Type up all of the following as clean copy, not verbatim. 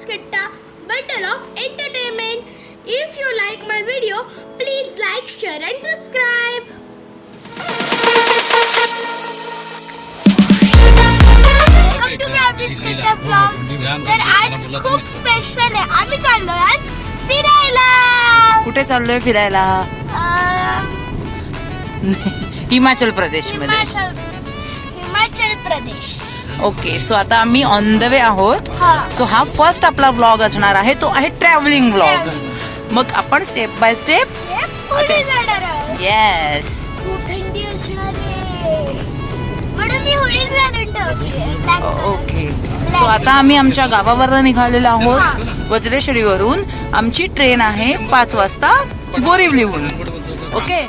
Skitta, bundle of entertainment. If you like my video, please like, share and subscribe. Welcome to Bravely Skitta vlog. तर आज खूप special आहे. आम्ही चाललोय आज फिरायला. कुठे चाललोय फिरायला? हिमाचल प्रदेश मध्ये. हिमाचल प्रदेश. ओके, सो आता आम्ही ऑन द वे आहोत. हा. सो हा फर्स्ट आपला व्लॉग असणार आहे, तो आहे ट्रॅव्हलिंग व्लॉग. मग आपण स्टेप बाय स्टेप पुढे जाणार आहोत. येस. खूप थंडी असणार आहे म्हणून मी हुडीच घालून ठेवते. ओके, सो आता आम्ही आमच्या गावावर निघालेलो आहोत वज्रेश्वरीवरून. आमची ट्रेन आहे 5 वाजता बोरिवलीहून. ओके,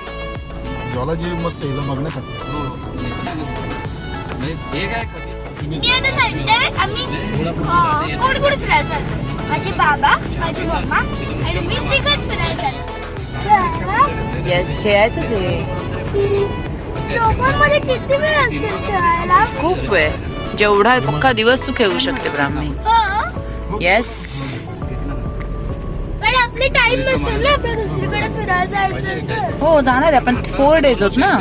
ज्वालाजी मस्त हिला बघण्यासाठी. मी आता सांगते आम्ही कोण कोण फिरायला चाललो. माझे बाबा, माझी मम्मा आणि मी तिघच फिरायला चाललो. येस, खेळायचंच आहे. स्नोफॉल मध्ये किती वेळ असेल खेळायला? खूप वेळ, जेवढा अख्खा दिवस तू खेळू शकते ब्राह्मी. हो, येस. पण आपले टाइम नसेल ना आपल्या दुसरीकडे फिरायला जायचं तर. हो, जाणार आहे आपण. 4 days होत ना.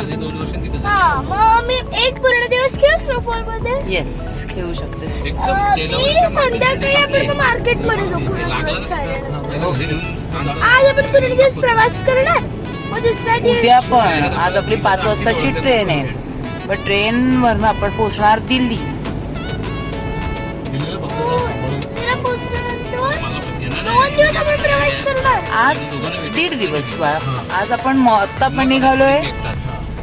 हा, मग मी एक पूर्ण दिवस खेळ स्नोफॉल मध्ये. येस, खेळू शकते. मी संध्याकाळी आपण मार्केट मध्ये जाऊ पूर्ण दिवस खायला. आज आपण पूर्ण दिवस प्रवास करणार, मग दुसऱ्या उद्या दिवशी पण. आज आपली 5 वाजताची ट्रेन आहे. पण ट्रेन वरनं आपण पोहोचणार दिल्ली. तिला पोहोचल्यानंतर 2 दिवस आपण प्रवास करणार. आज 1.5 दिवस. आज आपण आता पण निघालोय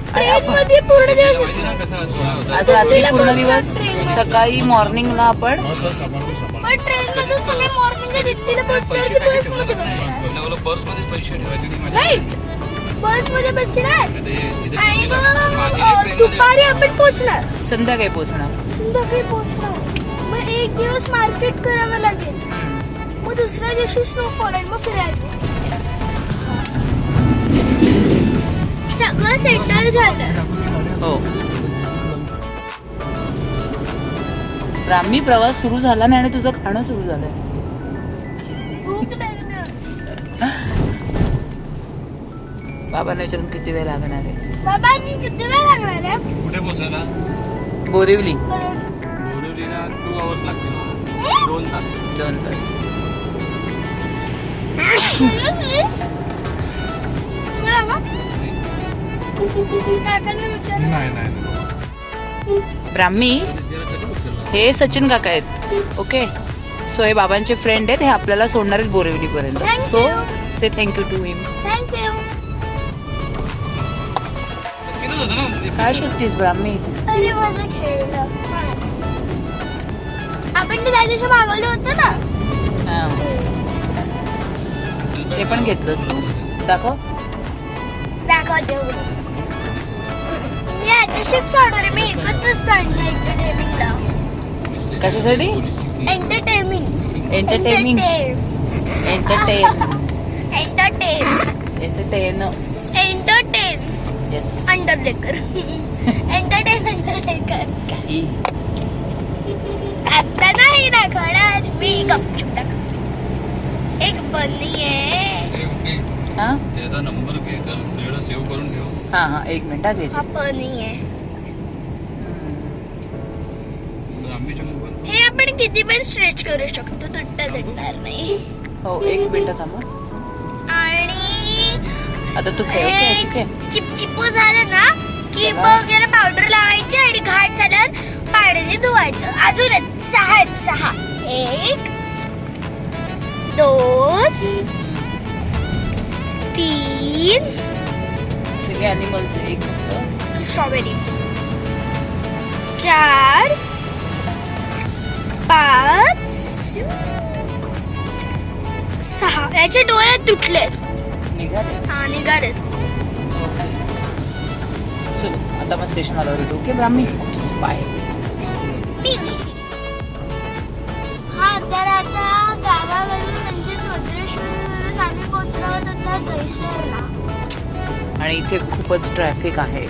आणि ट्रेन आपण मध्ये पूर्ण दिवस असणार. आज रात्री पूर्ण दिवस. सकाळी मॉर्निंगला आपण मग ट्रेन मधून सगळे मॉर्निंगला दिल्लीला पोहोचणार की बस मध्ये बसणार? राईट, बस मध्ये बसणार आणि मग दुपारी आपण पोहोचणार. संध्याकाळी पोहोचणार. संध्याकाळी पोहोचणार. मग एक दिवस मार्केट करावं लागेल. मग दुसऱ्या दिवशी स्नोफॉल आणि मग फिरायचं. सगळं सेटल झालं. हो, ब्राह्मी प्रवास सुरू झाला नाही आणि तुझं खाणं सुरू झालंय. भूक लागणार. बाबांना विचारून किती वेळ लागणार आहे. बाबाजी किती वेळ लागणार आहे? कुठे पोहोचायला? बोरिवली बोरिवलीला 2 hours लागतील. 2 तास. 2 तास. Seriously? मला काकांना विचार. नाही ब्राह्मी, हे सचिन काका आहेत. ओके, सो हे बाबांचे फ्रेंड आहेत. हे आपल्याला सोडणार आहेत बोरिवली पर्यंत. Thank so you. Say thank you to him. Thank you. सचिनच होतं ना. काय शोधतीस ब्राह्मी? अरे माझं खेळलं. आपण ते त्या दिवशी मागवलं होतं ना. हा, ते पण घेतलंस तू. दाखव. दाखवते उघडून. मी आताशीच काढणार आहे. मी एकच काढलं एंटरटेनिंगला. कशासाठी? Entertaining. Entertaining. Entertain. Entertain. Entertain. Entertain. Yes. Undertaker. Entertain Undertaker. आता नाही दाखवणार मी. गपचूप दाखव. एक बनी आहे. हा त्याचा नंबर घे, तर तुझ्याकडे सेव्ह करून ठेव. हा हा, 1 मिनिट हा घेते. बनी आहे. आंबेच्या मोबाईल. हे आपण किती पण स्ट्रेच करू शकतो, तुटणार नाही. हो, 1 मिनिट थांबा. आणि आता तू खेळ. ओके, ठीक आहे. चिपचिपू झालं ना की मग याला पावडर लावायची आणि घाट झाल्यावर पाण्याने धुवायचं. अजून 6. 1 2 3. सगळे अॅनिमल्स. 1 फक्त. स्ट्रॉबेरी. 4 5 6. याचे डोळे तुटले. निघाले. हा, निघाले. चलो, आता आपण स्टेशन आल्यावर भेटू. Okay Brahmi, bye. हा, तर आता गावावरून म्हणजेच वज्रेश्वरीवरून आम्ही पोहोचलो होतो दहिसरला. आणि इथे खूपच ट्रॅफिक आहे.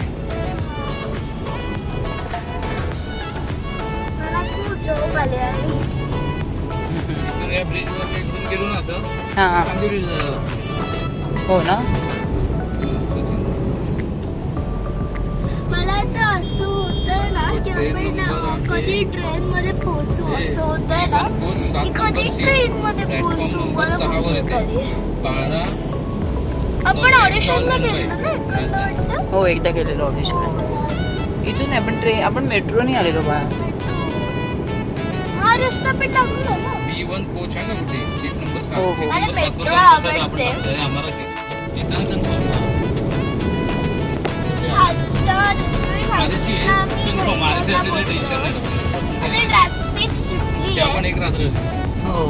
मला खूप झोप आली आहे. त्या ब्रिजवर इकडून गेलो ना असं हा चांदिवली हो ना. मला तर असं होतं ना की आपण कधी ट्रेन मध्ये पोहोचू असं होतं ना की कधी ट्रेन मध्ये पोहोचू मला म्हणजे कधी 12 आपण ऑडिशनला गेलो ना एकदा वाटतं. हो एकदा गेलेलो ऑडिशन. इथून आपण मेट्रोने आलेलो बा. हा रस्ता पण लागला ना. B1 कोच आहे ना कुठे सीट नंबर 7 हो, हो. सीट मला नंबर 7 metro वर आवडते. आपण टाकतोय आम्हाला सीट येताना कन्फर्म आता तुम्ही आरसी सांगितलं आहे आम्ही कन्फर्म आरसी घरच्याला असले पोहोचलो. टेन्शन नाही आता ट्रॅफिक सुटली ते आहे आपण एक रात्र हो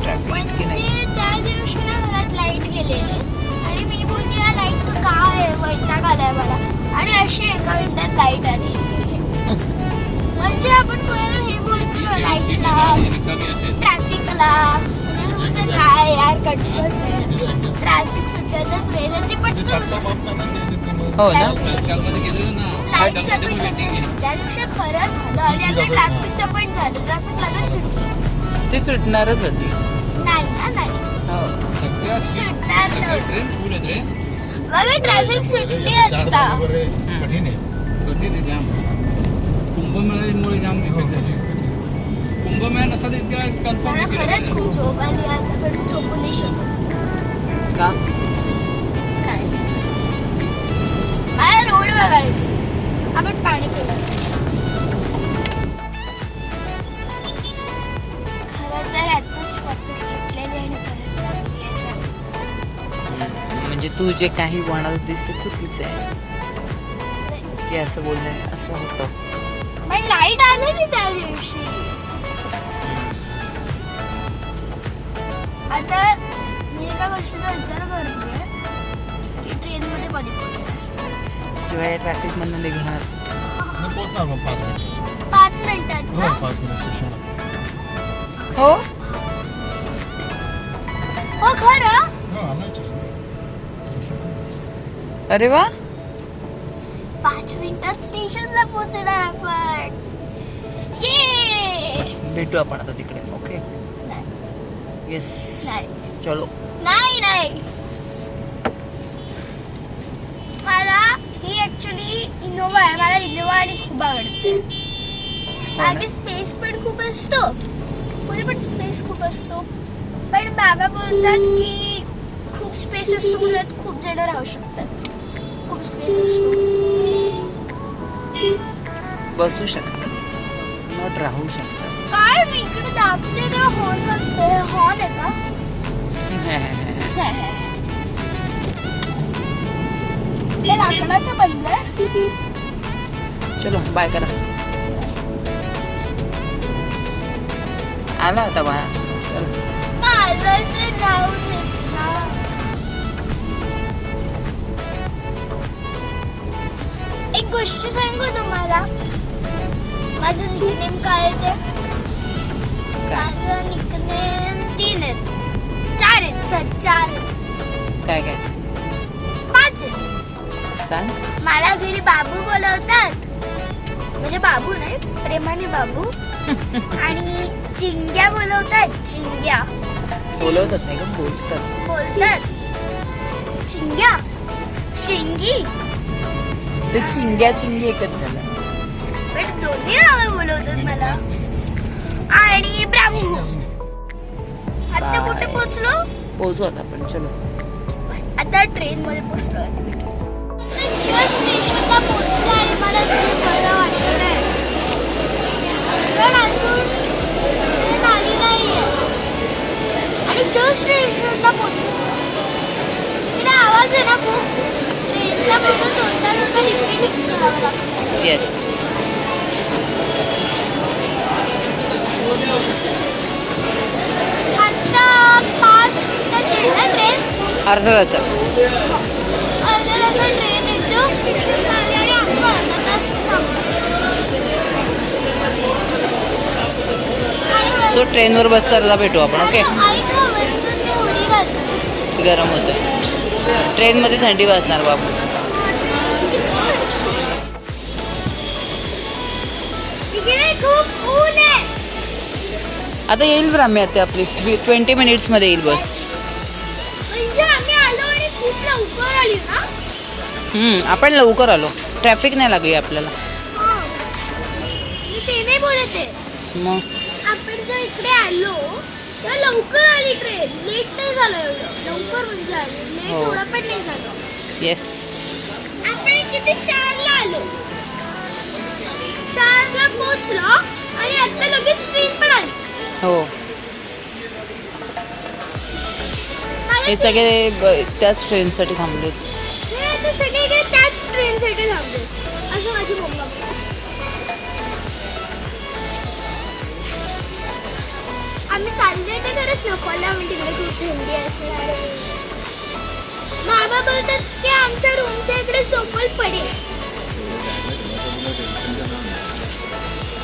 ट्रॅफिक इतकी नाही. म्हणजे त्या दिवशी ना घरात लाईट गेलेली आणि मी बोलली या लाईटचं काय आहे वैताग आलाय मला आणि अशी एका मिनिटात लाईट आली. म्हणजे आपण कोणाला हे बोलतो ना लाईटला रिकामी असेल ट्रॅफिकला काय यार कटकट ट्रॅफिक सुटतच नाही तर ती पटकन हो ना. तत्कालमध्ये गेलेलो ना लाईटचं त्यामध्ये पण पण वेटिंग आहे त्या दिवशी खरं झालं आणि आता ट्रॅफिकचं पण झालं. ट्रॅफिक लगेच सुटली ती सुटणारच होती. नाही ना नाही हो सगळ्या सुटणार सगळ्या नव्हती. ट्रेन फुल आहेत रे बघा ट्रॅफिक सुटली आता. कठीण आहे. कधी ते जाम कुंभमेळ्यामुळे जाम इफेक्ट झाले कुंभमेळा नसा तर इतक्या मला कन्फर्म खरंच खूप झोप आली आता पण मी झोपू नाही शकत. का. नाही मला रोड बघायचं. आपण पाणी पिलं खरं तर आताच ट्रॅफिक सुटलेली आणि परत लागली आहे ट्रॅफिक. म्हणजे तू जे काही म्हणत होतीस ते चुकीचं आहे की असं बोलण्याने असं होतं. पण लाईट आलेली त्या दिवशी. आता मी एका गोष्टीचा विचार करतोय की ट्रेन मध्ये कधी पोहोचणार. जेव्हा या ट्रॅफिक मधून निघणार मी पोहोचणार मग 5 मिनिटं. 5 मिनिटात हो ना. 5 मिनिट स्टेशनला. हो हो खरं. हो आला स्टेशन. अरे वा. 5 मिनिटात स्टेशनला पोहोचणार आपण. ये भेटू आपण आता तिकडे. ओके येस नाही चलो. नाही नाही मला ही ऍक्च्युली इनोवा आहे. मला इनोवा आणि खूप आवडते. मागे स्पेस पण खूप असतो पुढे पण स्पेस खूप असतो पण बाबा बोलतात की खूप स्पेस असतो त्यात खूप जण राहू शकतात. खूप स्पेस असतो. बसू शकतात नॉट राहू शकतात. काय मी इकडे दाबते तेव्हा हॉर्न असतो. हॉर्न आहे का. हे लाकडाचं बनलंय. चलो बाय करा. आला होता बाळा. चलो मला तर राहू देत ना. एक गोष्ट सांगू तुम्हाला. माझं निकनेम काय आहे ते. माझं निकनेम 3 आहेत. 4 आहेत सर 4 काय काय 5 आहेत. सांग. मला घरी बाबू बोलवतात. म्हणजे बाबू नाही प्रेमाने बाबू. आणि चिंग्या बोलवतात. चिंग्या बोलवतात नाही का बोलतात. बोलतात चिंग्या चिंगी. ते चिंग्या चिंगी एकच झालं. पण दोन्ही नावं बोलवतात मला. आणि ब्राह्मू. आता कुठे पोहोचलो. पोहोचू आता आपण. चलो आता ट्रेन मध्ये पोहोचलो. जस्ट स्टेशनला पोहोचलो आणि मला खूप बरं वाटतंय. पण अजून ट्रेन आली नाहीये आणि जस्ट स्टेशनला पोहोचलो. तिला आवाज आहे ना खूप. ट्रेनचा पूर्ण दोनदा रिपीट करावं लागतं. येस. आता 5 मिनिटात ना ट्रेन. अर्धा तासात. अर्धा तासात ट्रेन आहे. जस्ट स्टेशनला आली आणि अजून अर्धा तास सो ट्रेनवर बसताना भेटू आपण. ओके. ऐका वरतून मी उडी घालते. गरम होतं. ट्रेनमध्ये थंडी वाजणार बाबू. तिकडे खूप ऊन आहे. आता येईल ब्राह्मी आता आपली 20 मिनिट्स मध्ये येईल बस. म्हणजे आम्ही आलो आणि खूप लवकर आली ना. आपण लवकर आलो, ट्रॅफिक नाही लागली आपल्याला. हा. मी ते नाही बोलत आहे. मग आपण जर इकडे आलो तेव्हा लवकर आली ट्रेन. लेट नाही झालं एवढं. लवकर म्हणजे आली. लेट हो. एवढं पण नाही झालं. येस. आपण किती 4ला आलो. 4ला पोहोचलो आणि आता लगेच ट्रेन पण आली. हो, मला हे सगळे त्याच ट्रेनसाठी थांबले. हे आता सगळीकडे त्याच ट्रेनसाठी थांबले असं माझी मम्मा बोलते. आम्ही चाललोय तर खरंच नकोला म्हणजे तिकडे खूप थंडी असणार आहे. बाबा बोलतात की आमच्या रूमच्या इकडे सोपल पडेल.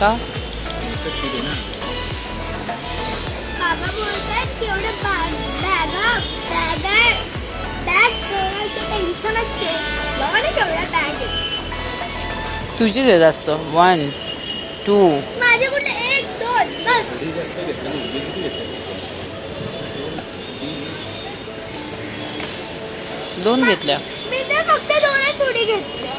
का? बाबा बोलतात की एवढं बॅग ठेवायचं टेन्शनच आहे. बघा ना केवढ्या बॅग आहे. तुझीच आहे जास्त. 1 2 माझे कुठे 1 2 बस. दोन घेतल्या. मी तर फक्त 2च उडी घेतल्या.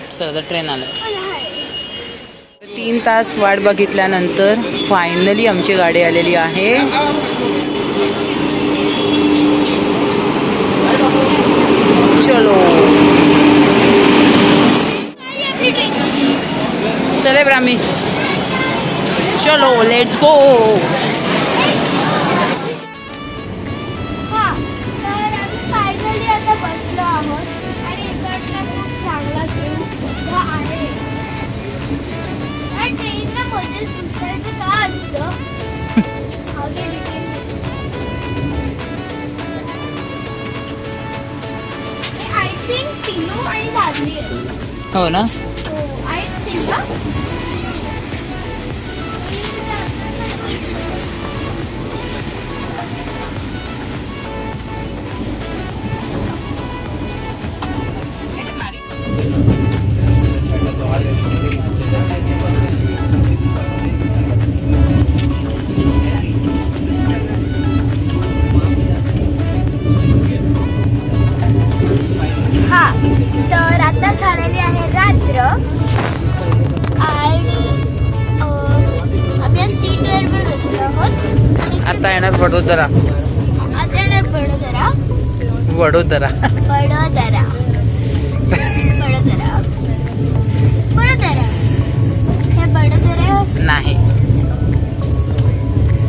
चल आता ट्रेन आलं. मला हाय. 3 तास वाट बघितल्यानंतर फायनली आमची गाडी आलेली आहे. चलो आली आपली ट्रेन. चले ब्राह्मी, चलो लेट्स गो. हा तर आम्ही फायनली आता बसलो आहोत आणि इकडचा खूप चांगला व्ह्यू सुद्धा आहे. ट्रेनला मध्ये दुसऱ्याचं का असतं? हा गेली ट्रेन. आय थिंक टिनू आणि साजरी आहे. हो ना. हो आय थिंक. हा तर आता झालेली आहे रात्र आणि आम्ही सीटवर पण बसलो आहोत. आता येणार वडोदरा. आता येणार बडोदरा. वडोदरा बडोदरा बडोदरा बडोदरा. हे बडोदरा नाही.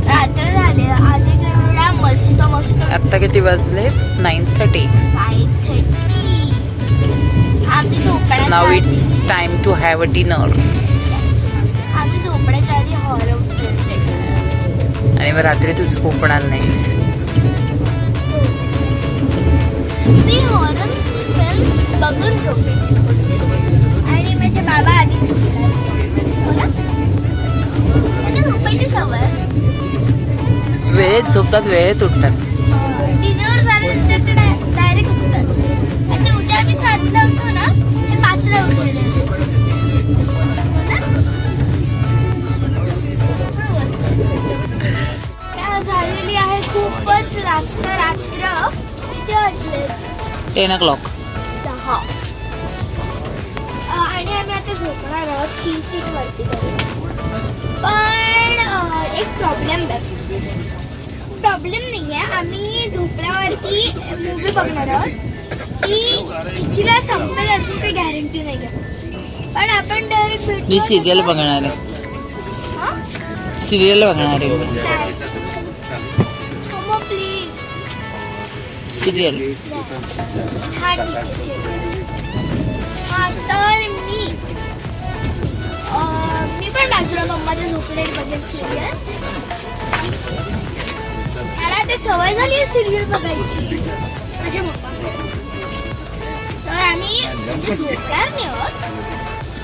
रात्र झाले. आधी एवढा मस्त मस्त. आता किती वाजले? 9:30. 9:30. आम्ही झोपण्याच्या नाव आधी- it's time to have a dinner. आम्ही झोपण्याच्या आधी हॉरर खेळते. आणि मग रात्री तू झोपणार नाहीस. मी हॉरर फिल्म बघून झोपेन आणि माझे बाबा आधीच झोपणार. हो ना? त्यांना झोपायची सवय. वेळेत झोपतात, वेळेत उठतात. डिनर झाल्यानंतर ते डायरेक्ट उठतात. आता उद्या आम्ही 7ला उठतो ना, ते 5ला उठलेले असतात. हो ना? त्या झालेली आहे खूपच रास्त रात्र. किती वाजले? 10 o'clock. 10. आणि आम्ही आता झोपणार आहोत ही सीट वरती. पण एक प्रॉब्लेम नाही आहे. आम्ही झोपल्यावरती मूवी बघणार आहोत. ती तिला संपेल अजून काही गॅरंटी नाही आहे. पण आपण डायरेक्ट भेटू. मी सिरियल बघणार आहे. सिरियल बघणार आहे. प्लीज. सिरियल. हा ठीक आहे serial. हा तर मी पण बाजूला मम्माच्या झोपडीत बघेन सिरियल. मला ते सवय झाली आहे सिरियल बघायची माझ्या मम्मा. तर आम्ही म्हणजे झोपणार नाही आहोत.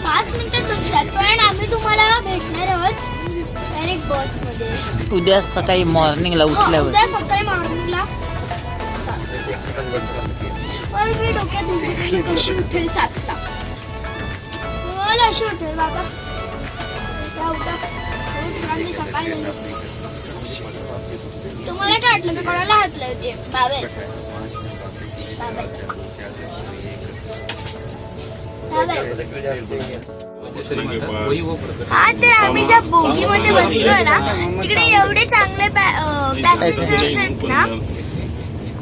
5 मिनिटात बसणार. पण आम्ही तुम्हाला भेटणार आहोत डायरेक्ट बसमध्ये. उद्या सकाळी मॉर्निंगला उठल्यावर. उद्या सकाळी मॉर्निंगला. पण मी डोक्यात दिसत कशी उठेल 7ला. मला अशी उठेल बाबा. उठा. आम्ही सकाळी झालो. तुम्हाला काय वाटलं मी कोणाला हात लावते? बाबा हा, तर आम्ही ज्या बोगीमध्ये बसलोय ना तिकडे एवढे चांगले पॅसेंजर्स आहेत ना.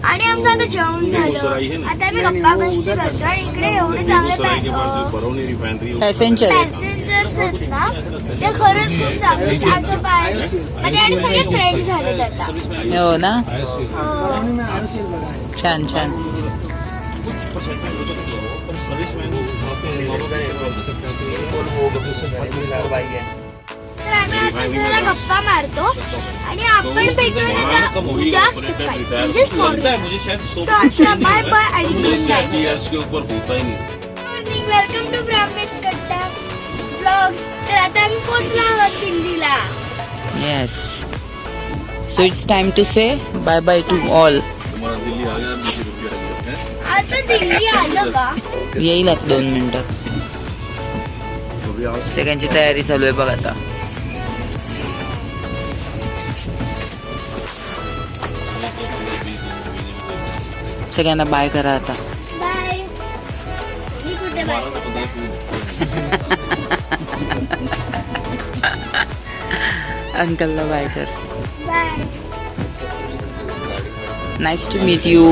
आणि आमचं आता जेवण झालं. आता आम्ही गप्पा गोष्टी करतो आणि इकडे एवढे चांगले पॅसेंजर पॅसेंजर्स आहेत ना ते खरंच खूप चांगले. माझ्या बाय माझे आणि सगळे फ्रेंड झालेत आता. हो ना, हो. छान छान. तर आम्ही आता जरा गप्पा मारतो आणि आपण भेटूया उद्या सकाळी म्हणजेच मॉर्निंग. सो आता बाय बाय आणि गुड मॉर्निंग. वेलकम टू ब्राह्मणेच कट्टा व्लॉग्स. तर आता आम्ही पोहोचलो आहोत दिल्लीला. Yes, so it's time to say bye bye to all. आता दिल्ली आलं का? येईल आता 2 मिनिटात. सगळ्यांची तयारी चालू आहे बघ आता. सगळ्यांना बाय करा आता. बाय. मी कुठे बाय? अंकलला बाय कर. Bye. Nice to meet you.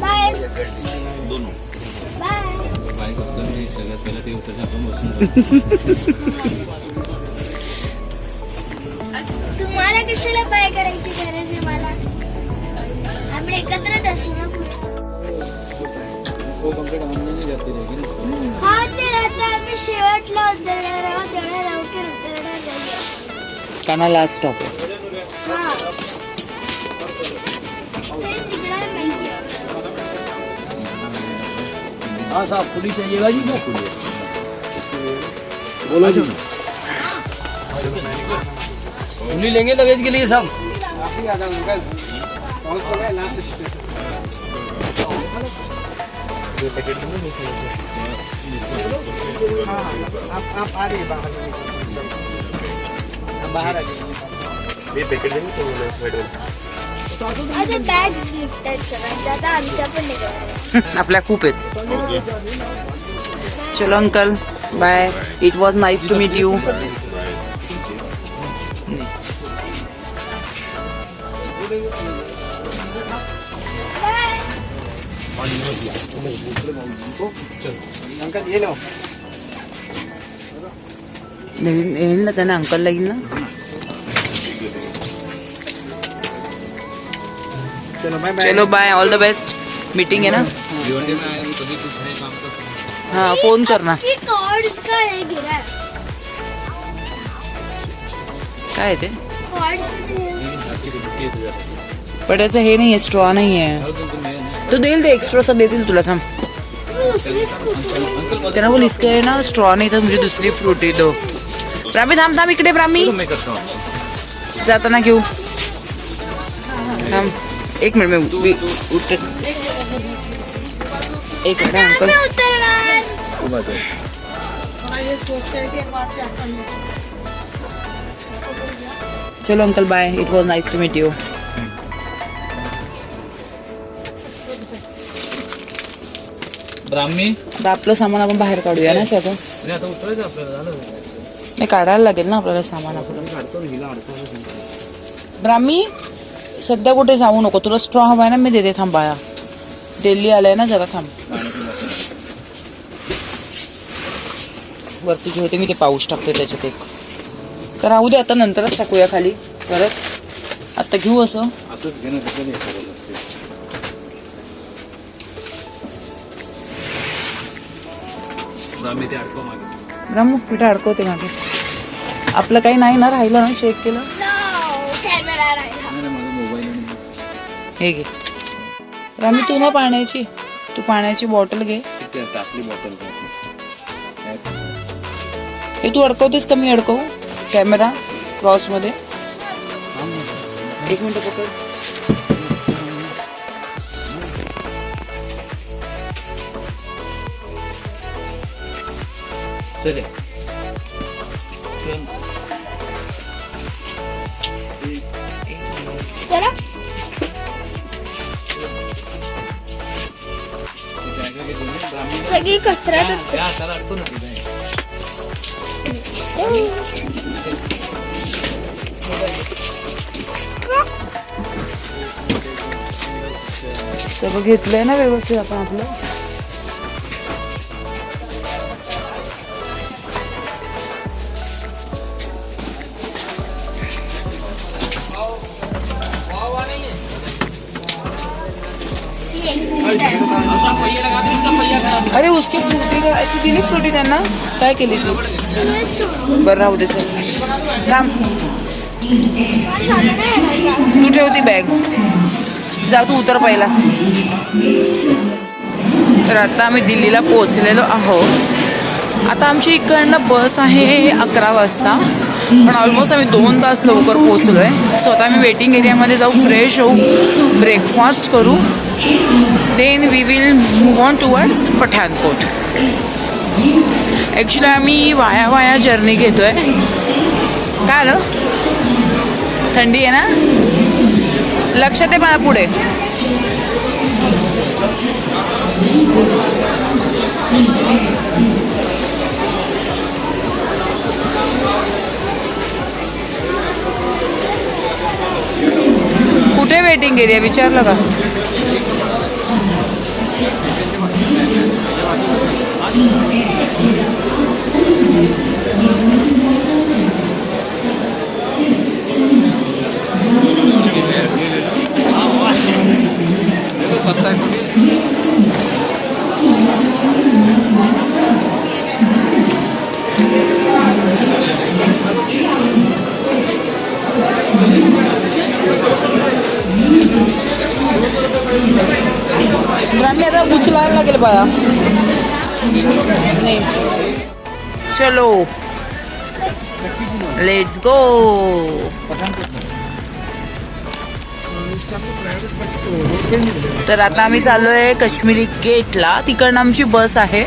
Bye. Bye करतो मी सगळ्यात पहिलं ते उतरलं आपण बसून. तुम्हाला कशाला बाय करायची गरज आहे मला? आम्ही एकत्रच असू ना. वो कंप्लीट ऑनलाइन जाती रहेगी. हा, तर आता आम्ही शेवटला उतरणार आहोत. तेवढ्या लवकर उतरणार नाही. काना लास्ट स्टॉप आहे. हा, ते तिकडं नाहीये. हाँ साहब, पुलिस चाहिएगा जी. क्या पुलिस बोलो जी. पुलिस लेंगे लगेज के लिए सब. आता बॅग्स निघतात सगळ्यांच्या. आता आमच्या पण निघाल्या. आपल्या खूप आहेत. चलो uncle bye. It was nice to meet you. येईल ना त्याने, अंकलला येईल ना. चलो bye, all the best. Meeting आहे ना. भिवंडी में आए हम कभी कुछ नहीं काम करते. हाँ फोन करना. की कॉर्ड्स का हे गिरा. काय ते कॉर्ड्स पण त्याचं हे नाही आहे, स्ट्रॉ नाही आहे. तो देईल, ते एक्स्ट्राचा देतील तुला. थांब, त्यांना बोल इसका है ना स्ट्रॉ नहीं था, मुझे दूसरी फ्रूटी दो. ब्राह्मी थांब थांब, इकडे ब्राह्मी. मैं करता हूँ. जाताना घेऊ. थांब 1 मिनिट मी उठ. 1 मिनिट अंकल. उतरणार. चलो uncle bye. It was nice to meet you. ब्राह्मी. आता आपलं सामान आपण बाहेर काढूया ना सगळं. नाही, आता उतरायचं आपल्याला. झालं नाही, काढायला लागेल ना आपल्याला सामान आपलं. काढतो ना, हिला अडकवलं. ब्राह्मी सध्या कुठे जाऊ नको. तुला स्ट्रॉ हवाय ना, मी देते. थांब बाया, दिल्ली आलाय ना, जरा थांब. वरती जे होते मी ते पाऊस टाकते त्याच्यात एक. तर राहू दे, आता नंतरच टाकूया खाली परत. आता घेऊ असं. असंच घेणं कसं नाही करत असते. ब्राह्मी ते अडकव मागे. ब्रह्म कुठे अडकवते मागे. आपलं काही नाही ना राहिलं ना, चेक केलं. कॅमेरा राहिला. नाही, माझा मोबाईल नाही. हे घे रामी, तू ना पाण्याची, तू पाण्याची बॉटल घे. किती आहे? टाकली बॉटल. हे तू अडकवतेस का मी अडकवू? कॅमेरा क्रॉस मध्ये. 1 मिनिट पकड. चले. चला सगळी कसरतच सगळं घेतलंय ना व्यवस्थित आपण आपलं. अरे उसकी फ्रुटी तू दिली फ्रुटी त्यांना काय केली तू. बरं राहू दे सर थांब तू ठेवती बॅग जा तू उतर पहिला. तर आता आम्ही दिल्लीला पोहोचलेलो आहोत. आता आमची इकडनं बस आहे 11 वाजता पण ऑलमोस्ट आम्ही 2 तास लवकर पोहोचलो आहे. सो आता आम्ही वेटिंग एरियामध्ये जाऊ फ्रेश होऊ ब्रेकफास्ट करू then we will move on towards Pathankot. Actually आम्ही वाया जर्नी घेतो आहे. काय आलं थंडी आहे ना लक्षात आहे मला पुढे. कुठे वेटिंग एरिया विचारलं का. आम्ही आता उचलायला लागेल बाळा. नाही चलो लेट्स गो. तर आता आम्ही चाललोय काश्मीरी गेटला. तिकडनं आमची बस आहे.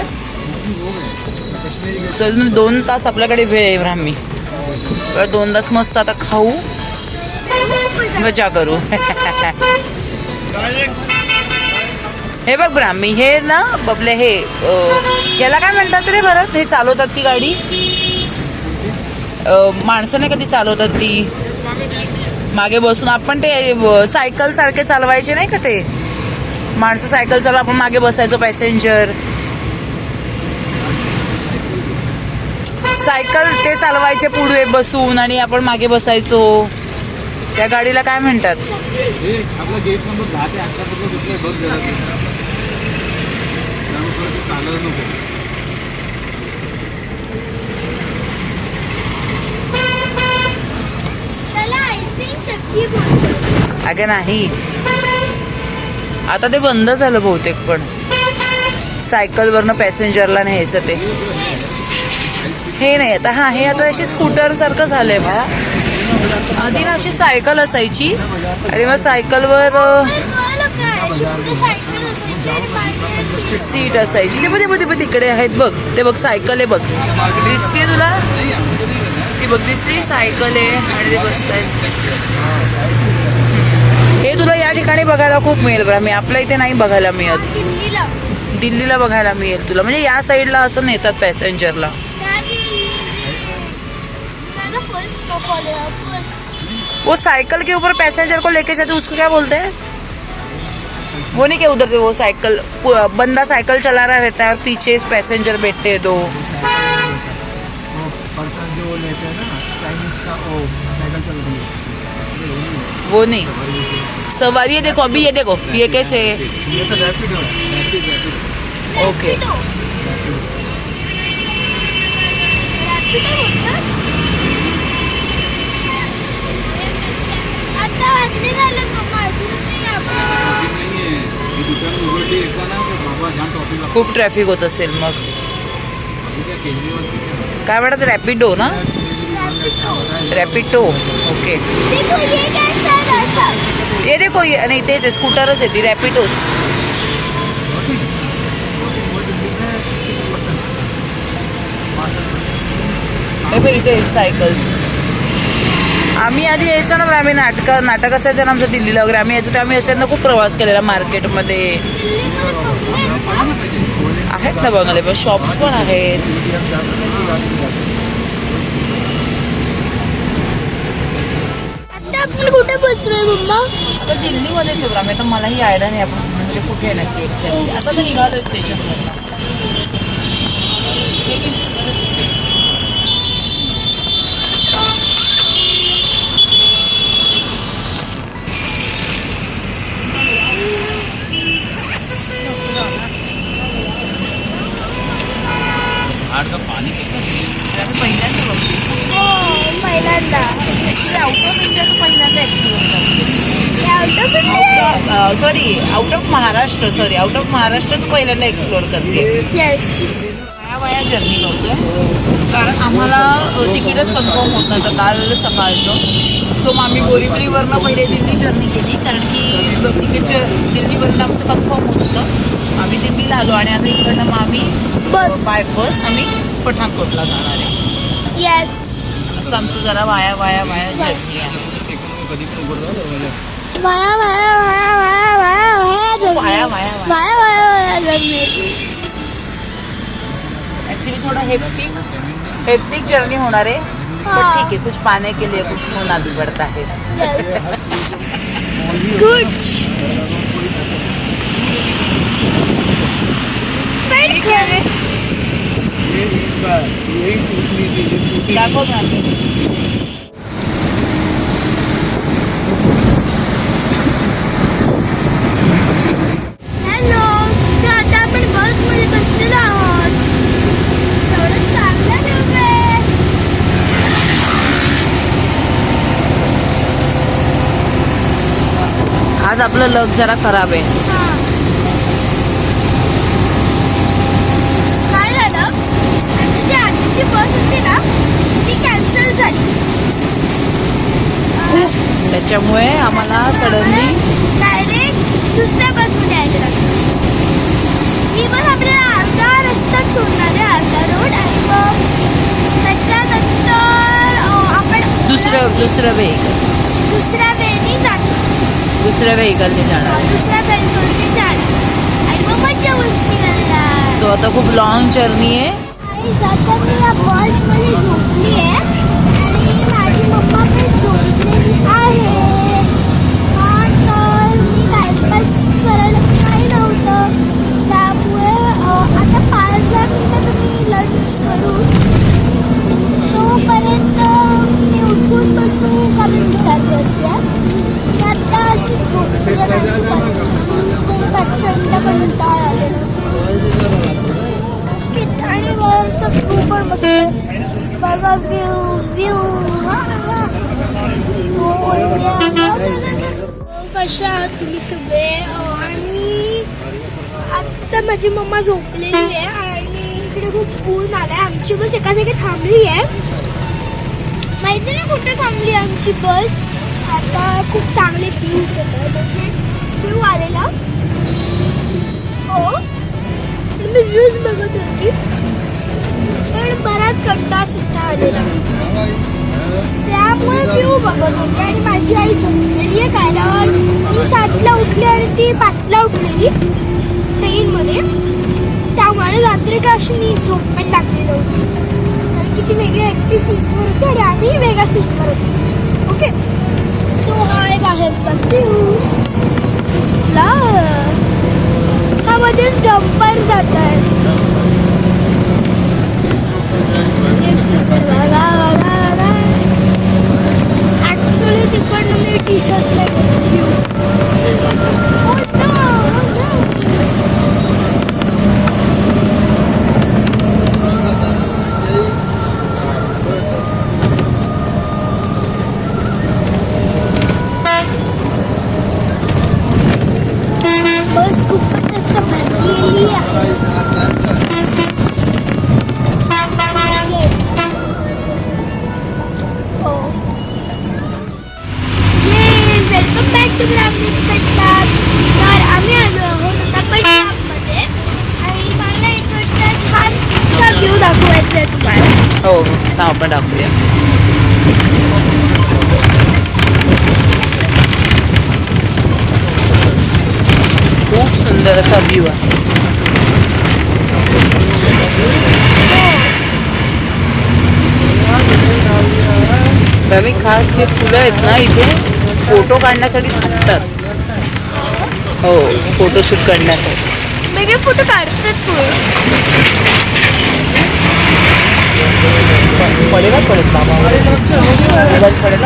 सो 2 तास आपल्याकडे वेळ आहे ब्राह्मी. 2 तास मस्त आता खाऊ मजा करू. हे बघ ब्राह्मी हे ना बबले हे याला काय म्हणतात रे भरत हे चालवतात ती गाडी. माणसं नाही कधी चालवतात ती मागे बसून. आपण ते सायकल सारखे चालवायचे नाही का ते माणसं सायकल चालव आपण मागे बसायचो पॅसेंजर. सायकल ते चालवायचे पुढे बसून आणि आपण मागे बसायचो. त्या गाडीला काय म्हणतात. आपला गेट नंबर 10 ते 11 पर्यंत कुठले बघ जरा चालू नको. अगं नाही आता ते बंद झालं बहुतेक. पण सायकलवरनं पॅसेंजरला न्यायचं ते हे नाही आता. हा हे आता अशी स्कूटर सारखं झालंय मला. आधी ना अशी सायकल असायची आणि मग सायकलवर सीट असायची. ते बघ तिकडे आहेत बघ. ते बघ सायकल आहे बघ दिसते तुला. ती बघ दिसते सायकल आहे आणि ते बसतायत. हे तुला या ठिकाणी बघायला खूप मिळेल बरं. मी आपल्या इथे नाही बघायला मिळत. दिल्लीला बघायला मिळेल तुला. म्हणजे या साईडला असं नेतात पॅसेंजरला. वो साइकिल के ऊपर पैसेंजर को लेके जाते उसको क्या बोलते हैं. वो नहीं क्या उधर से वो साइकिल बंदा साइकिल चला रहा रहता है और पीछे पैसेंजर बैठते हैं 2. पर्सन जो लेते हैं ना चाइनीज का वो साइकिल चल रही है वो नहीं सवारी है. देखो अभी ये देखो ये कैसे है. ये तो रैपिड ओके खूप ट्रॅफिक होत असेल मग. काय म्हणतात रॅपिडो ना. रॅपिडो ओके. ये देखो ये नाही तेच आहे स्कूटरच आहे ती रॅपिडोच. हे बघ इथे सायकल्स. आम्ही आधी यायचो ना, आम्ही नाटक असायचं ना आमचं दिल्लीला वगैरे, आम्ही यायचो. आम्ही अशांना खूप प्रवास केलेला मार्केटमध्ये. आहेत ना बघायला पण शॉप्स पण आहेत. आता आपण कुठे पोहोचलोय मम्मा? आता दिल्लीमध्ये सगळं आम्ही, आता मलाही आयडिया नाही आपण म्हणजे कुठे आहे नक्की एक्झॅक्टली. आता तर निघालो स्टेशनवर. पाणी आम्ही पहिल्यांदा बघतो. हो पहिल्यांदा. आउट ऑफ इंडियाचं पहिल्यांदा explore out of India. Sorry out of Maharashtra तू पहिल्यांदा एक्सप्लोअर करते. येस. वाया जर्नी करतोय कारण आम्हाला तिकीटच कन्फर्म होत नव्हतं काल सकाळचं. सो मग आम्ही बोरिवलीवरनं पहिले दिल्ली जर्नी केली कारण की तिकीट दिल्लीवरनं आमचं कन्फर्म होत होतं. आम्ही दिल्लीला आलो आणि आता इकडनं मग आम्ही बस. बाय बस आम्ही पठाणकोटला जाणार आहे. येस. असं आमचं जरा वाया जर्नी आहे. कधी पण उघडतो दरवाजा. वाया वाया वाया वाया वाया वाया वाया वाया वाया वाया वाया जर्नी. ॲक्च्युली थोडा हेक्टिक जर्नी होणार आहे पण ठीक आहे. कुछ पाने के लिए कुछ होना भी पड़ता है. येस. गुड. दाखव ना. हॅलो. तर आता आपण बसमध्ये बसलेलो आहोत. एवढं चांगलं व्ह्यू आहे. आज आपलं लक जरा खराब आहे. हां. काय झालं? आमची जी आधीची बस होती ना ती कॅन्सल झाली. त्याच्यामुळे आम्हाला सडनली डायरेक्ट दुसऱ्या बसमध्ये यायला लागलं. ही बस आपल्याला अर्धा रस्ता सोडणार आहे, अर्धा रोड. आणि मग त्याच्यानंतर आपण दुसरं व्हेकल दुसऱ्या वेळी जातो. दुसऱ्या व्हेकलने जाणार. दुसऱ्या वेळी जाणार आणि मग मज्जा मस्ती करणार. सो आता खूप लॉंग जर्नी आहे. आता मी या बसमध्ये झोपली आहे आणि माझी मम्मा पण झोपलेली आहे. हा तर मी टाइमपास करायला काही नव्हतं त्यामुळे आता 5-10 मिनिटात मी लंच करू. तोपर्यंत मी उठून बसू का मी विचार करते. मी आता अशी झोपली प्रचंड कंटाळा आलेला आणि वरचा व्यू पण मस्त बघा. व्यू कशा आहात तुम्ही सगळे. आणि आत्ता माझी मम्मा झोपलेली आहे आणि इकडे खूप ऊन आलाय. आमची बस एका जागी थांबली आहे. माहिती नाही कुठे थांबली आमची बस. आता खूप चांगले व्ह्यूज येतात म्हणजे व्ह्यू आलेला. हो मी व्ह्यूज बघत होती पण बराच कंटाळा सुद्धा आलेला त्यामुळे व्ह्यू बघत होते. आणि माझी आई झोपलेली आहे कारण मी 7ला उठली आणि ती 5ला उठलेली ट्रेनमध्ये. त्यामुळे रात्री का अशी मी झोप पण लागली नव्हती कारण की ती वेगळ्या एकटी सीटवर होती आणि आम्ही वेगळ्या सीटवर होतो. ओके. सो हाय बाहेरचा व्ह्यू दिसला. मध्येच डंपर जात आहेत. ऍक्च्युली तिकडनं मी दिसत नाही. बस खूपच जास्त भरलेली आहे. पण दाखवूया. खूप सुंदर असा व्ह्यू आहे. रवी, खास हे फुलं आहेत ना इथे फोटो काढण्यासाठी थांबतात. हो, फोटोशूट करण्यासाठी. वेगळे फोटो काढतात तू. पडेल परत बाबा पडेल.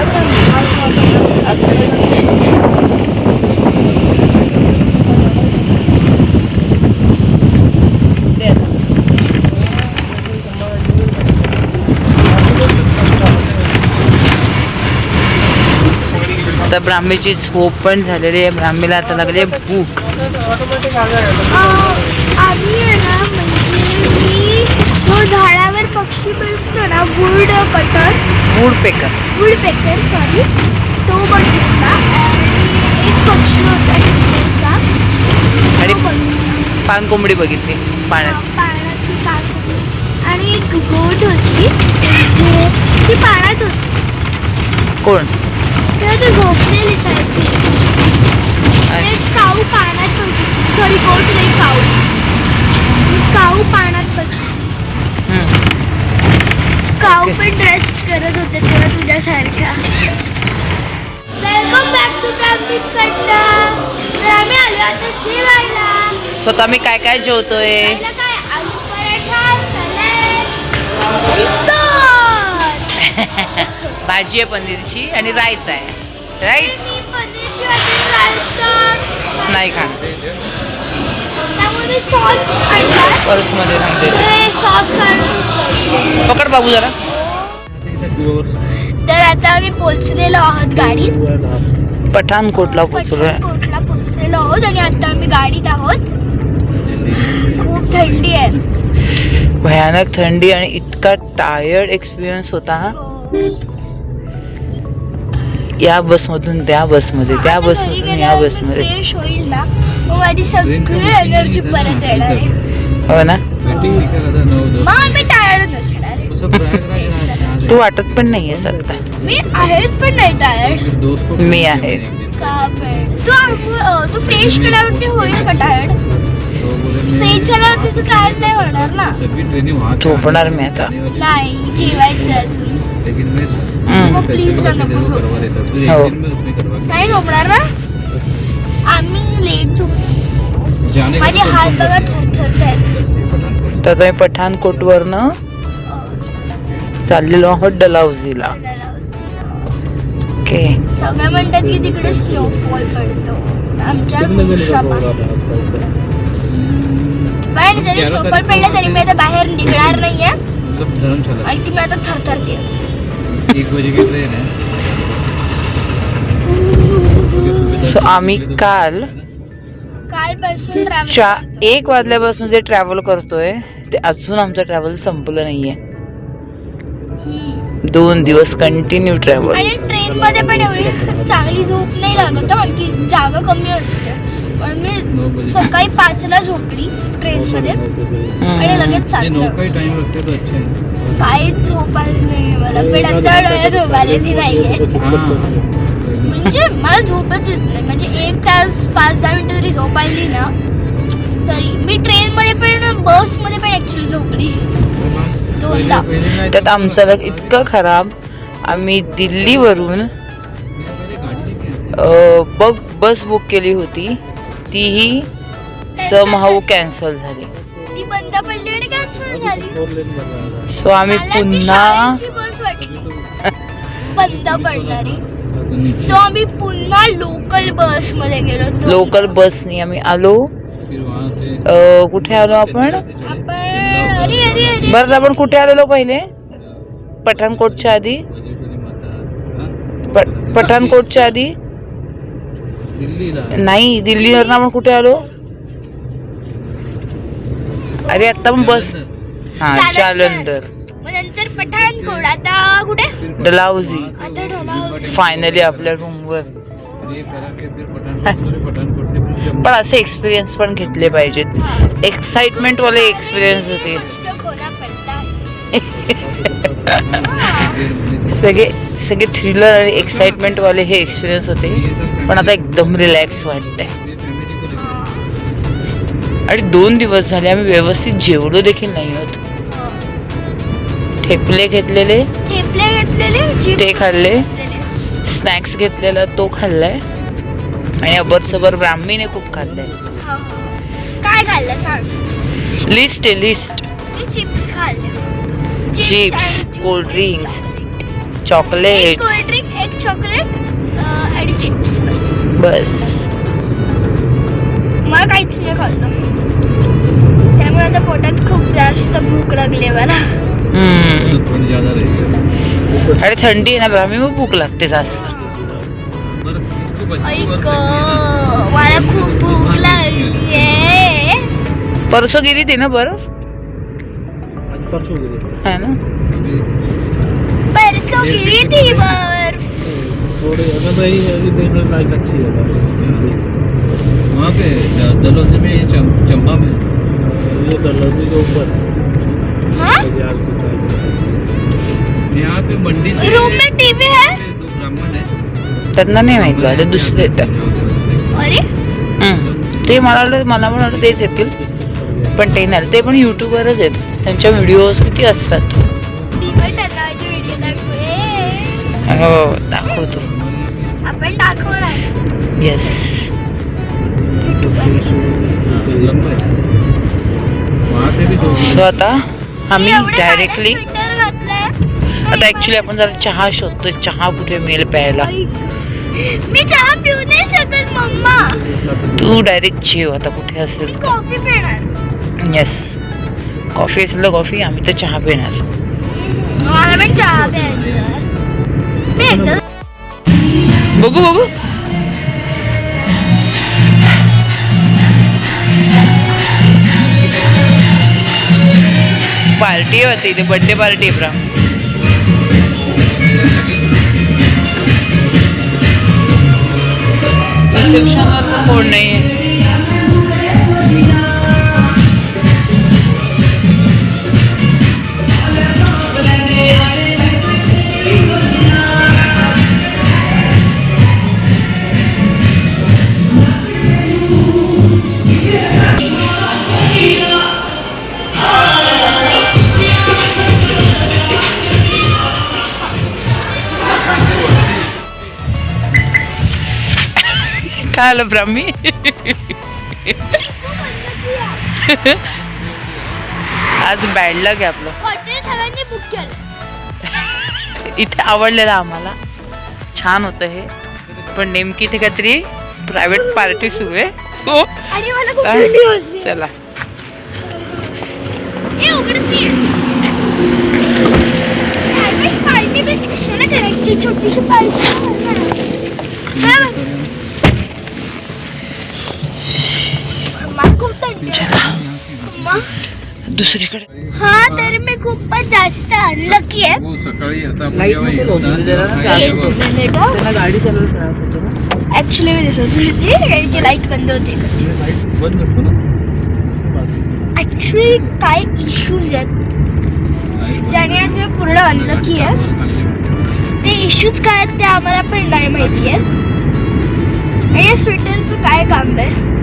आता ब्राह्मीची झोप पण झालेली आहे. ब्राह्मीला आता लागली आहे भूक. आम्ही आहे ना म्हणजे मी जो झाडावर पक्षी बसतो ना वुडपेकर सॉरी, तो बघितला. आणि एक पक्षी होता छोटासा, आणि तो बघितला. पानकोंबडी बघितली पाण्यात. पाण्याची पाणकोंबडी. आणि एक गोट होती म्हणजे ती पाण्यात होती. कोण? तेव्हा ती झोपलेली दिसायची. एक काऊ पाण्यात होती. सॉरी, गोट नाही, काऊ पाण्यात होती. काऊ पण रेस्ट करत होते तेव्हा तुझ्यासारख्या. Welcome back to travelling centre. तर आम्ही आलो आता जेवायला. स्वतः मी काय काय जेवतोय? पहिलं काय, आलू पराठा, सलाड आणि सॉस. भाजी आहे पनीरची आणि रायता आहे. राईट? मी पनीरची भाजी रायता नाही खाणार. त्यामुळे मी सॉस आणला. पर्समध्ये थांबते. सॉस काढून पकड बाबू जरा. तर आता आम्ही पोहोचलेलो आहोत गाडीत. पठाणकोटला पोहोचलोय. पठाणकोटला पोहोचलेलो आहोत आणि आता आम्ही गाडीत आहोत. खूप थंडी आहे. भयानक थंडी आणि इतका टायर्ड एक्सपिरियन्स होता. या बसमधून त्या बसमध्ये, त्या आता बसमधून घरी या गेल्यावर बसमध्ये. मी फ्रेश होईल ना, मग माझी सगळी एनर्जी परत येणार आहे. हो ना? मग आम्ही टायर्ड नसणार आहे. तू वाटत पण नाहीये सध्या. मी आहेत पण नाही टायर्ड. मी आहे. का पण तू फ्रेश केल्यावरती होईल का टायर्ड? फ्रेश झाल्यावरती तू टायर्ड नाही होणार ना. झोपणार मी आता. नाही, जेवायचं अजून. मग प्लीज ना नको झोप. हो. नाही झोपणार ना. आम्ही लेट झोपतो. माझे हात बघा थरथरत आहेत. तर तुम्ही पठाणकोटवरनं चाललेलो आहोत डलहौसीला. ओके. सगळे म्हणतात की तिकडे स्नोफॉल पडतो. आमच्या पण जरी स्नोफॉल पडला तरी मी आता बाहेर निघणार नाहीये. आणि ती मी आता थरथरते. 1 बजे की ट्रेन आहे. सो आम्ही कालपासून ट्रॅव्हल 1 वाजल्यापासून जे ट्रॅव्हल करतोय ते अजून आमचं ट्रॅव्हल संपलं नाहीये. 2 दिवस कंटिन्यू ट्रॅव्हल. आणि ट्रेन मध्ये पण एवढी चांगली झोप नाही लागत कारण की जागा कमी असते. पण मी सकाळी 5ला झोपली ट्रेन मध्ये आणि लगेच 7ला. काहीच झोप आली नाही मला. पण आता डोळ्यात झोप आलेली नाहीये. म्हणजे मला झोपच येत नाही. म्हणजे 1 तास 5-10 मिनिटं तरी झोप आली ना तरी. मी ट्रेन मध्ये पण बस मध्ये पण ऍक्च्युली झोपली 2दा. त्यात आमचं लग इतकं खराब. आम्ही दिल्लीवरून बस बुक केली होती, तीही समहाऊ कॅन्सल झाली. ती बंद पडली आणि कॅन्सल झाली. सो आम्ही मला ती पुन्हा शाळेची बस वाटली बंद पडणारी. सो आम्ही पुन्हा लोकल बस मध्ये गेलो. लोकल बसनी आम्ही आलो. कुठे आलो आपण? अरे अरे अरे बरं, आपण कुठे आलेलो पहिले? पठाणकोटच्या आधी. पठाणकोटच्या आधी नाही, दिल्लीवरून आपण कुठे आलो? अरे आता पण बस. हा, जालंधर. मग नंतर पठाणकोट. आता कुठे? डलहौसी. आता डलहौसी. फायनली आपल्या रूमवर. पण असे एक्सपिरियन्स पण घेतले पाहिजेत. एक्साइटमेंट वाले एक्सपिरियन्स होते. सगळे सगळे थ्रिलर आणि एक्साइटमेंट वाले हे एक्सपिरियन्स होते, पण आता एकदम रिलॅक्स वाटतंय. आणि 2 दिवस झाले आम्ही व्यवस्थित जेवलो देखील नाही आहोत. ठेपले घेतलेले ते खाल्ले, स्नॅक्स घेतलेला तो खाल्लाय, आणि अबरसबर ब्राह्मीने खूप खाल्लंय. काय खाल्लं सांग. लिस्ट आहे लिस्ट. मी चिप्स खाल्ले. Chips, cold drinks, chocolate, cold drink, एक चॉकलेट आणि चिप्स बस. मला काहीच नाही खाल्लं. त्यामुळे आता पोटात खूप जास्त भूक लागली मला. थोड़ी ज्यादा रही है. अरे थंडी आहे ना ब्राह्मी, मग भूक लागते जास्त. बरं, इसको बच्ची ऐक वर मला खूप भूक लागली आहे. परसों गेली ती ना बरं, आज परसों गेले है ना. परसों गिरी थी बर्फ. थोड़े अगर भाई अभी देखने लायक अच्छी है वहाँ पे डलहौजी में, चंबा में. ये डलहौजी के ऊपर हाँ? बाजार के साइड यहाँ पे मंडी से रूम में टीवी है. 2 ब्राह्मण है. त्यांना नाही माहित बा, ते दुसरे येतात. अरे ते मला पण वाटलं तेच येतील, पण ते नाही. ते पण युट्यूबवरच आहेत, त्यांच्या व्हिडिओज किती असतात. व्हिडिओ दाखवे. हो दाखवतो. आपण दाखवणार. येस. लंबा है. वहाँ से भी सो आता आम्ही एवढं डायरेक्टली भारी स्वेटर घातलंय. आता ऍक्च्युली आपण जरा चहा शोधतोय, चहा कुठे मिळेल प्यायला. मी चहा पिऊ नाही शकत मम्मा. तू डायरेक्ट जेव आता कुठे असेल. कॉफी पिणार. येस, कॉफी असलं कॉफी, आम्ही तर चहा पिणार. मला पण चहा प्यायचा. मी एकदा बघू बघू. पार्टी आहे वाटते इथे, बर्थडे पार्टी आहे ब्रा. रिसेप्शनवर पण कोण नाही आहे. काय आलं ब्राह्मी. आज बॅड लक आहे आपलं. हॉटेल सगळ्यांनी बुक केलं. इथे आवडलेलं आम्हाला, छान होतं हे, पण नेमकी इथे काहीतरी प्रायव्हेट पार्टी सुरू आहे. सो आणि मला खूप थंडी वाजली. चला. ए उघडती. प्रायव्हेट पार्टी पण कशाला करायची, छोटीशी पार्टी. खूप थंडी. मम्मा, दुसरीकडे हा तर मी खूपच जास्त अनलकी आहे. वो सकाळी आता लाईट नको लावू, जरा ना त्रास होतो. त्यांना गाडी चालवायला त्रास होतो ना. ऍक्च्युली मी दिसत होती कारण की लाईट बंद होते. बंद असतो ना. ऍक्च्युली काय इश्यूज आहेत ज्याने आज मी पूर्ण अनलकी आहे. ते इश्यूज काय आहेत ते आम्हाला पण नाही माहिती आहेत. आणि या स्वेटरचं काय काम आहे.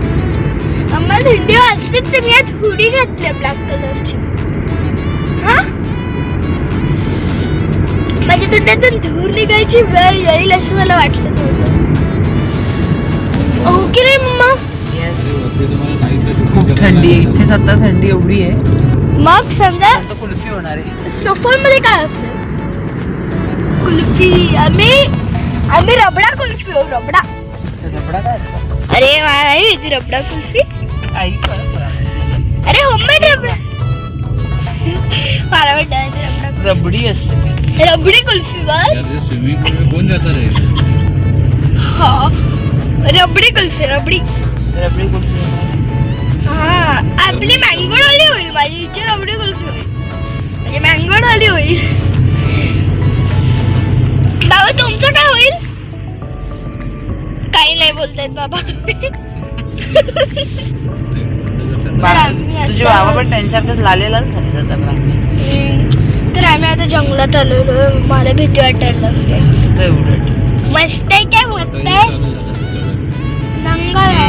आम्हाला थंडी वाजतेच. मी यात हुडी घातली ब्लॅक कलरची. हा माझ्या तोंडातून धूर निघायची वेळ येईल असं मला वाटलं नव्हतं. हो की नाही मम्मा. खूप थंडी आहे इथेच, आता थंडी एवढी आहे. मग समजा आता कुल्फी होणार आहे. स्नोफॉल मध्ये काय असेल. कुल्फी आम्ही रबडा कुल्फी हो. रबडा. रबडा काय असतं? अरे मला नाही माहिती रबडा कुल्फी. आई अरे होममेड रबडा. मला वाटतं रबडा रबडी असते. रबडी कुल्फी बस. स्विमिंग पूल में कौन जाता रहेगा. हा रबडी कुल्फी. रबडी कुल्फी. हा आपली मँगो डॉली होईल. माझी इच्छा रबडी कुल्फी होईल. म्हणजे मँगो डॉली होईल. बाबा तुमचं काय होईल. काही नाही बोलतायत बाबा. तुझे बाबा पण त्यांच्यातच लालेलाच झाले जातात. तर आम्ही आम्ही आता जंगलात आलेलो आहे. मला भीती वाटायला लागली. मस्त आहे उलट. मस्त आहे काय मस्त आहे नंगा आहे.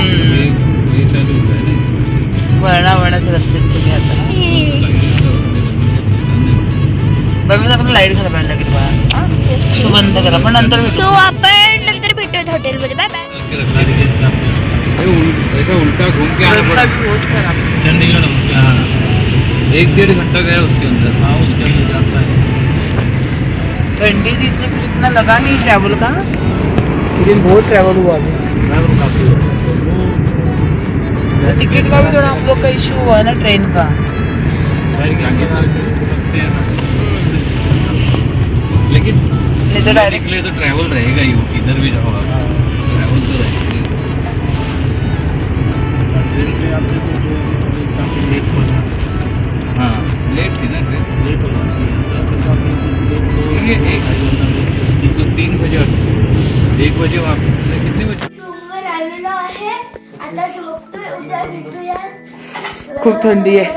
वळणावळणाचे रस्ते सगळे आता. बघ आपण लाईट घाला पाहिजे लागेल बा. तो बंद करा पण नंतर भेटू. सो आपण नंतर भेटूयात हॉटेलमध्ये. Bye bye. ऐसा उल्टा घूम के आना रस्ता पड़ा भी बहुत खराब है. चंडीगढ़ में। हाँ 1-1.5 घंटा गया उसके अंदर। हाँ उसके अंदर जाता है। ठंडी थी इसलिए कुछ इतना लगा नहीं ट्रैवल का, लेकिन बहुत ट्रैवल हुआ अभी. तो टिकट का भी थोड़ा हम लोग का इशू हुआ है ना ट्रेन का. लेकिन नहीं तो डायरेक्ट निकले तो ट्रैवल रहेगा ही, इधर भी जाओ आप ट्रैवल तो रहेगा। हाँ लेट थी ना ट्रेन। ये 1 तो 3 बजे 1 बजे वहाँ कितने बजे? रूमवर आलेलो आहे. आता झोपतोय. उद्या भेटूया. खूप थंडी आहे.